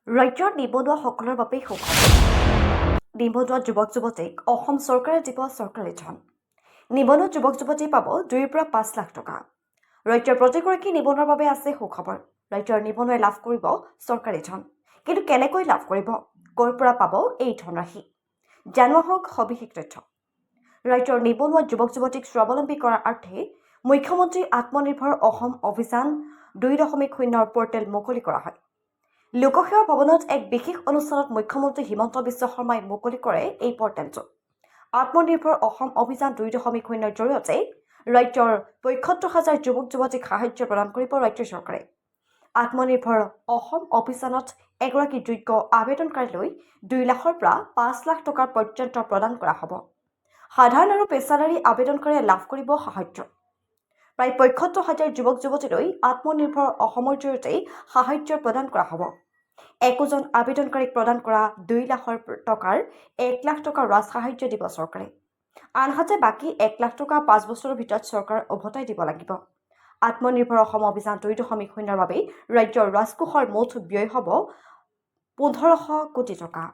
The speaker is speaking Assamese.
ৰাজ্যৰ নিবনুৱাসকলৰ বাবে সুখবৰ। নিবনুৱা যুৱক যুৱতীক অসম চৰকাৰে দিব চৰকাৰী ধন। নিবনুৱা যুৱক যুৱতী পাব 2ৰ পৰা 5 লাখ টকা। ৰাজ্যৰ প্ৰতিগৰাকী নিবনুৱাৰ বাবে আছে সুখবৰ। ৰাজ্যৰ নিবনুৱাই লাভ কৰিব চৰকাৰী ধন। কিন্তু কেনেকৈ লাভ কৰিব, ক'ৰ পৰা পাব এই ধনৰাশি, জানোৱা হওক সবিশেষ তথ্য। ৰাজ্যৰ নিবনুৱা যুৱক যুৱতীক স্বাৱলম্বী কৰাৰ অৰ্থে মুখ্যমন্ত্ৰী আত্মনিৰ্ভৰ অসম অভিযান 2.0 পৰ্টেল মুকলি কৰা হয়। লোকসেৱা ভৱনত এক বিশেষ অনুষ্ঠানত মুখ্যমন্ত্ৰী হিমন্ত বিশ্ব শৰ্মাই মুকলি কৰে এই পৰ্টেলটো। আত্মনিৰ্ভৰ অসম অভিযান 2.0 জৰিয়তে ৰাজ্যৰ ৭৫,০০০ যুৱক যুৱতীক সাহায্য প্ৰদান কৰিব ৰাজ্য চৰকাৰে। আত্মনিৰ্ভৰ অসম অভিযানত এগৰাকী যোগ্য আবেদনকাৰীলৈ 2 লাখৰ পৰা 5 লাখ টকাৰ পৰ্যন্ত প্ৰদান কৰা হ'ব। সাধাৰণ আৰু পেছাদাৰী আবেদনকাৰীয়ে লাভ কৰিব সাহায্য। প্ৰায় ৭৫,০০০ যুৱক যুৱতীলৈ আত্মনিৰ্ভৰ অসমৰ জৰিয়তে সাহায্য প্ৰদান কৰা হ'ব। একোজন আবেদনকাৰীক প্ৰদান কৰা 2 লাখৰ টকাৰ 1 লাখ টকা ৰাজসাহায্য দিব চৰকাৰে। আনহাতে বাকী 1 লাখ টকা 5 বছৰৰ ভিতৰত চৰকাৰে উভতাই দিব লাগিব। আত্মনিৰ্ভৰ অসম অভিযান 2.0 বাবে ৰাজ্যৰ ৰাজকোষৰ মুঠ ব্যয় হ'ব 1,৫০০ কোটি টকা।